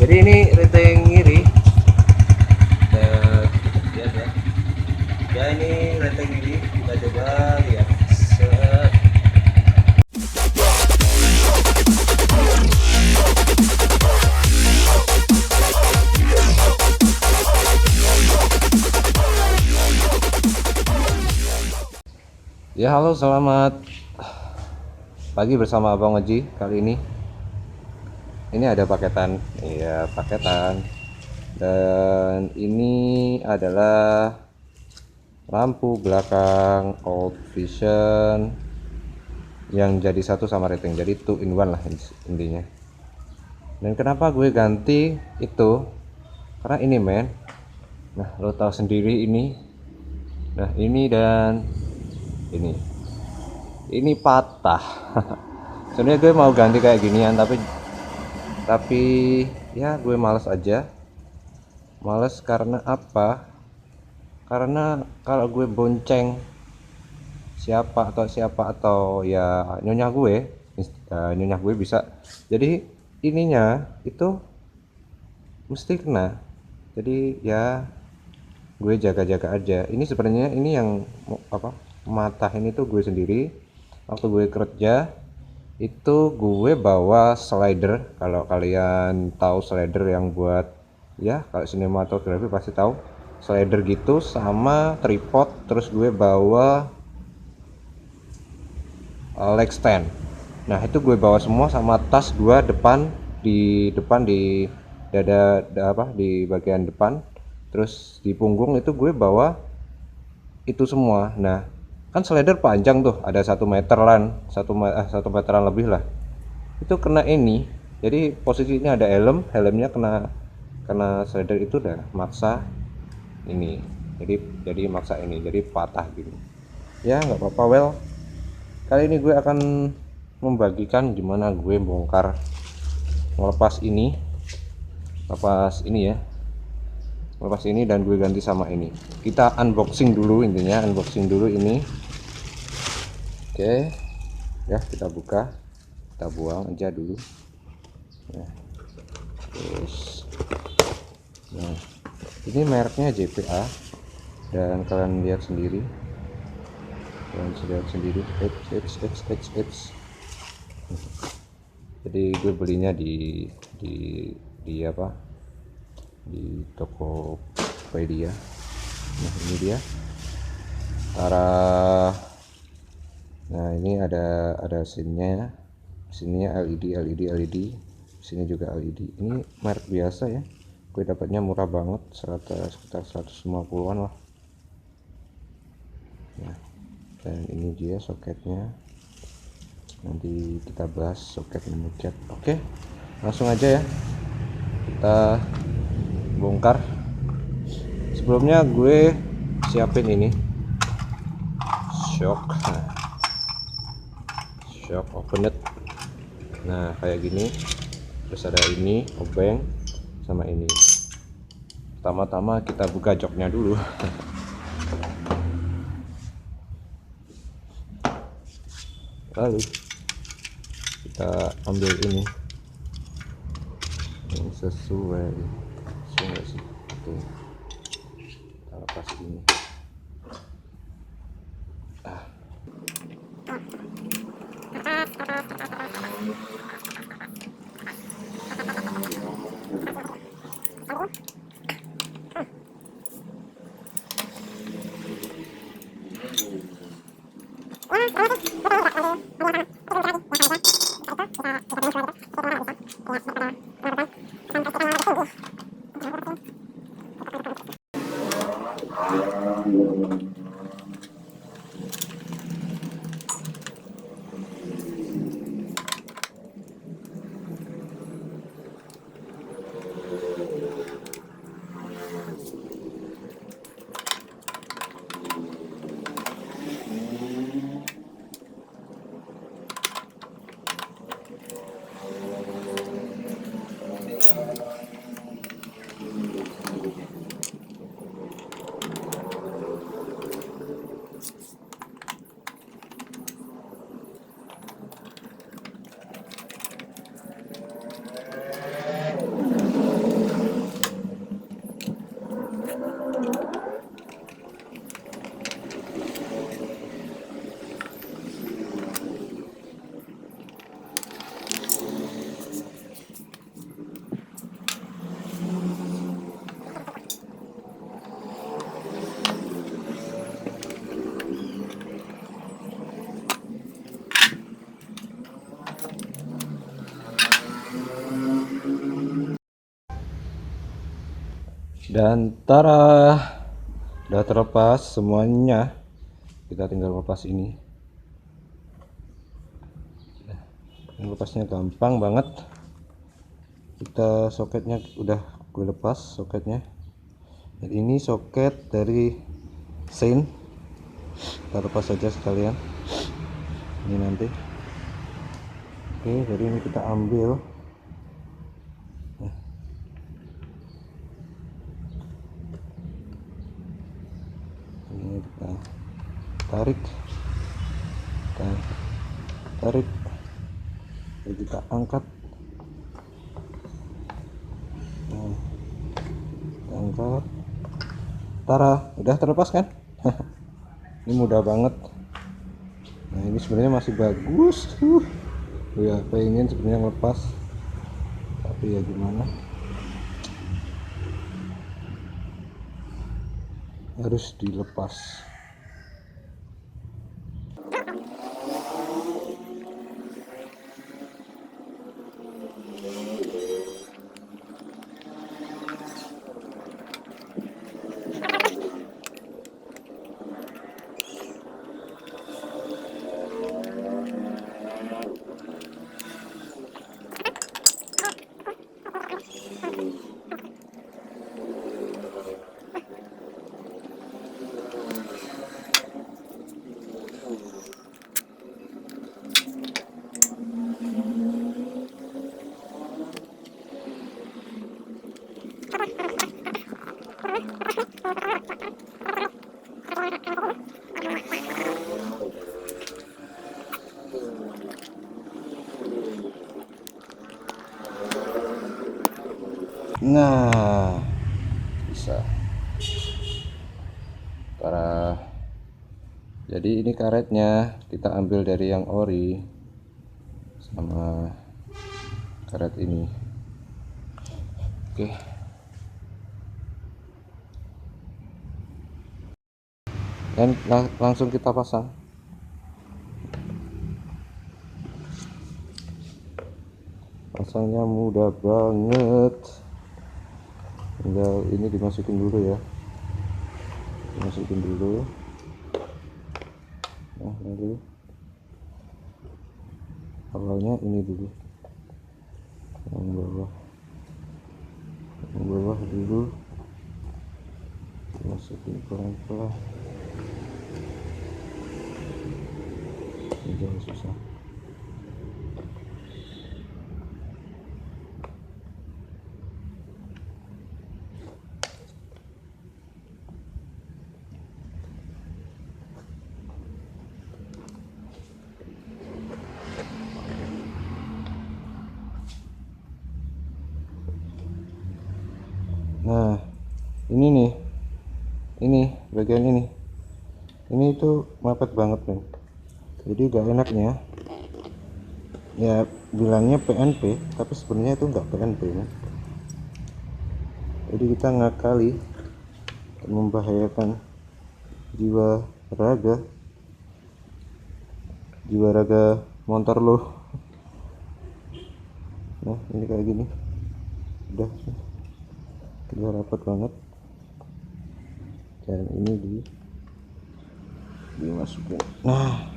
Jadi ini rating ngiri. Lihat ya. Ya ini rating ngiri, kita coba lihat. Set. Ya halo, selamat pagi bersama Abang Oji. Kali ini ada paketan, iya paketan. Dan ini adalah lampu belakang Old Vision yang jadi satu sama rating, jadi 2 in 1 lah intinya. Dan kenapa gue ganti itu? Karena ini men, nah lo tahu sendiri ini, nah ini dan ini patah. Sebenarnya gue mau ganti kayak ginian, tapi ya gue males aja. Males karena apa? Karena kalau gue bonceng siapa atau ya nyonya gue bisa, jadi ininya itu mesti kena. Jadi ya gue jaga-jaga aja. Ini sebenarnya ini yang matah ini tuh gue sendiri. Waktu gue kerja itu gue bawa slider. Kalau kalian tahu slider yang buat, ya kalau sinematografi pasti tahu slider gitu, sama tripod. Terus gue bawa leg stand. Nah itu gue bawa semua, sama tas gue di dada, di bagian depan. Terus di punggung itu gue bawa itu semua. Nah kan slider panjang tuh, ada 1 meteran, 1 meteran lebih lah. Itu kena ini, jadi posisinya ada helmnya kena slider, itu udah maksa ini. Jadi maksa ini, jadi patah gitu. Ya nggak apa-apa. Well, kali ini gue akan membagikan gimana gue bongkar ngelepas ini, lepas ini dan gue ganti sama ini. Kita unboxing dulu, intinya unboxing dulu ini. Oke ya, kita buka, kita buang aja dulu ya. Terus nah ini mereknya JPA, dan kalian lihat sendiri, jadi gue belinya di Tokopedia. Nah ini dia arah. Nah ini ada sininya LED, sini juga LED. Ini merek biasa ya, gue dapatnya murah banget, sekitar 150-an lah. Nah, dan ini dia soketnya, nanti kita bahas soket memucat. Oke, langsung aja ya, kita bongkar. Sebelumnya gue siapin ini shock openet. Nah kayak gini, terus ada ini obeng sama ini. Pertama-tama kita buka joknya dulu. Lalu kita ambil ini yang sesuai sih. Oke, kita lepas ini. Dan tara, udah terlepas semuanya. Kita tinggal lepas ini. Lepasnya gampang banget. Kita soketnya udah gue lepas soketnya. Dan ini soket dari Sein. Kita lepas saja sekalian. Ini nanti. Oke, jadi ini kita ambil. Ini kita tarik, tarik, jadi kita angkat. Nah, kita angkat. Tara, udah terlepas kan? Ini mudah banget. Nah, ini sebenarnya masih bagus. Ya, pengen sebenarnya lepas, tapi ya gimana? Harus dilepas. Nah, bisa. Para, jadi ini karetnya kita ambil dari yang ori sama karet ini. Oke. Dan langsung kita pasang. Pasangnya mudah banget. Tinggal ini dimasukin dulu ya. Dimasukin dulu. Nah, lalu awalnya ini dulu. Yang bawah dulu. Masukin pelan-pelan. Ini jangan susah. Nah, ini nih, ini bagian ini tuh mepet banget nih. Jadi gak enaknya ya bilangnya PNP, tapi sebenarnya itu enggak PNP nih. Jadi kita ngakali membahayakan jiwa raga motor lo. Nah, ini kayak gini udah rapat banget, dan ini dimasukin. Nah,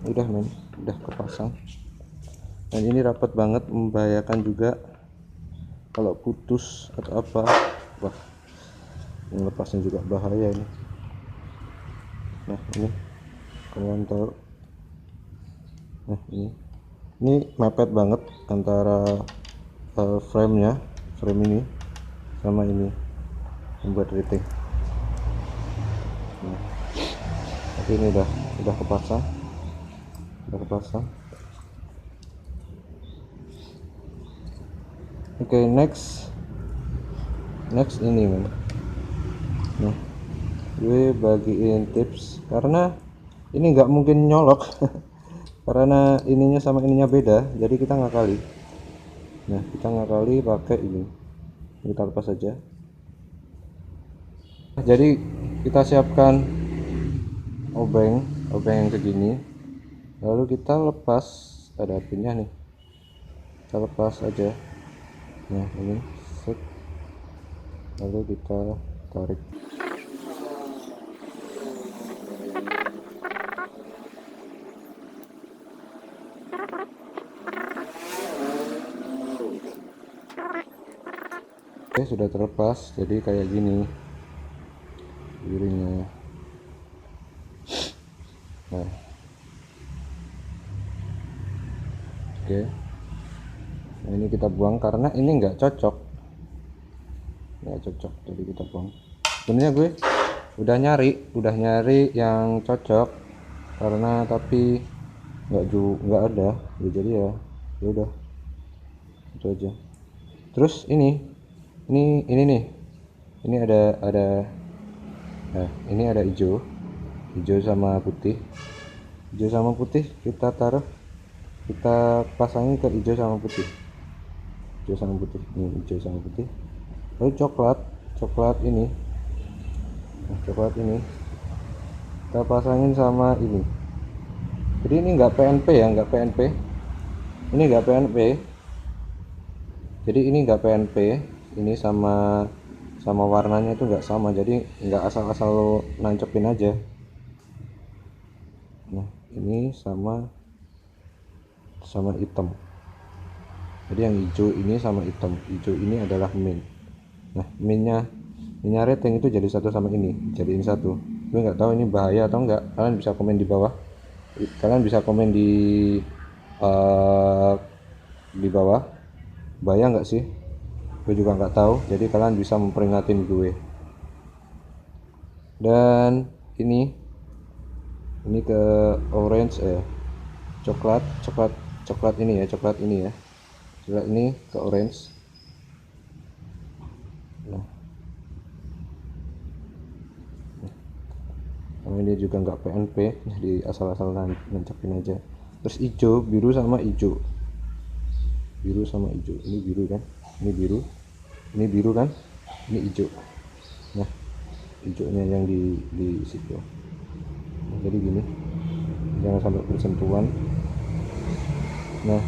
udah men, udah kepasang. Dan ini rapat banget, membahayakan juga kalau putus atau apa. Wah, melepasnya juga bahaya ini. Nah, ini kalian tahu. Nah, ini mepet banget antara frame ini sama ini membuat rating. Nah, tapi ini udah kepasang. Oke, next ini men. Nah, gue bagiin tips karena ini nggak mungkin nyolok. Karena ininya sama ininya beda, jadi kita ngakali. Nah, kita ngakali pakai ini. Kita lepas saja. Jadi kita siapkan obeng yang segini, lalu kita lepas. Ada pinnya nih, kita lepas aja. Nah, ini set. lalu kita tarik. Oke, sudah terlepas, jadi kayak gini wiringnya. Nah, oke, nah ini kita buang karena ini nggak cocok, jadi kita buang. Sebenarnya gue udah nyari yang cocok karena tapi nggak ada ya, jadi ya udah itu aja. Terus ini nih, ini ada nah ini ada hijau sama putih. Kita taruh, kita pasangin ke hijau sama putih. Ini hijau sama putih. Lalu coklat ini, coklat ini kita pasangin sama ini. Jadi ini nggak PNP ya, ini nggak PNP. Jadi ini nggak PNP, ini sama warnanya itu nggak sama, jadi nggak asal-asal lo nancepin aja. Nah ini sama hitam, jadi yang hijau ini sama hitam. Hijau ini adalah mint. Nah minnya rating itu jadi satu sama ini, jadiin satu. Gue nggak tahu ini bahaya atau enggak, kalian bisa komen di bawah, di bawah, bahaya nggak sih? Gue juga nggak tahu, jadi kalian bisa memperingatin gue. Dan ini ke orange coklat ini ya, coklat ini ke orange. Nah ini juga nggak PNP, jadi asal-asal nancepin aja. Terus hijau, biru sama hijau, ini biru kan, ini biru kan, ini hijau. Nah hijaunya yang di situ. Nah, jadi gini, jangan sampai bersentuhan. Nah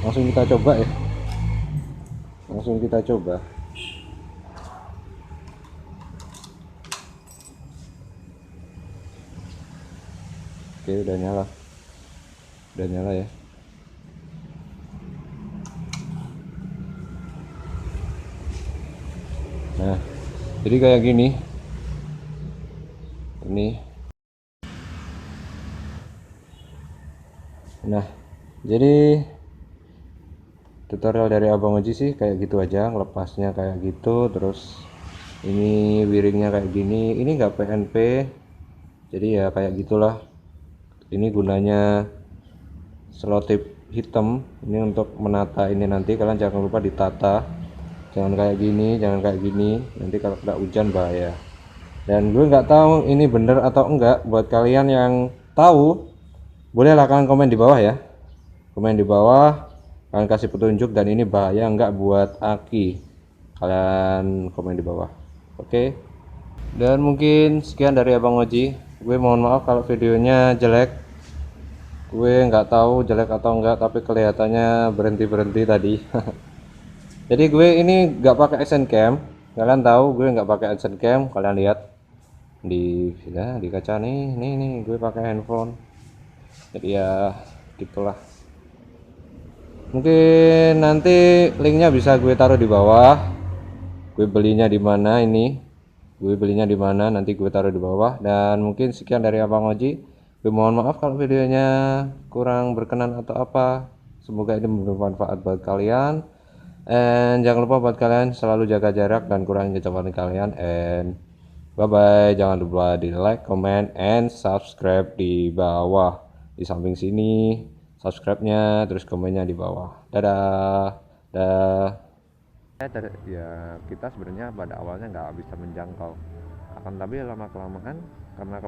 langsung kita coba ya, Oke, udah nyala ya. Nah jadi kayak gini ini. Nah jadi tutorial dari Abang Oji sih kayak gitu aja, ngelepasnya kayak gitu. Terus ini wiringnya kayak gini, ini nggak PNP, jadi ya kayak gitulah. Ini gunanya selotip hitam ini untuk menata ini, nanti kalian jangan lupa ditata, jangan kayak gini, nanti kalau kena hujan bahaya. Dan gue nggak tahu ini bener atau enggak, buat kalian yang tahu bolehlah kalian komen di bawah ya, kalian kasih petunjuk, dan ini bahaya enggak buat aki, kalian komen di bawah. Oke. Dan mungkin sekian dari Abang Oji. Gue mohon maaf kalau videonya jelek, gue nggak tahu jelek atau enggak, tapi kelihatannya berhenti tadi. Jadi gue ini nggak pakai action cam, kalian tahu gue nggak pakai action cam, kalian lihat di kaca nih gue pakai handphone. Jadi ya gitulah. Mungkin nanti linknya bisa gue taruh di bawah. Gue belinya di mana nanti gue taruh di bawah. Dan mungkin sekian dari Abang Oji. Gue mohon maaf kalau videonya kurang berkenan atau apa. Semoga ini bermanfaat buat kalian. And jangan lupa buat kalian selalu jaga jarak dan kurangi kecepatan kalian. And bye bye. Jangan lupa di like, comment, and subscribe di bawah. Di samping sini subscribe-nya, terus komennya di bawah. Dadah. Ya kita sebenarnya pada awalnya nggak bisa menjangkau, akan tapi lama kelamaan karena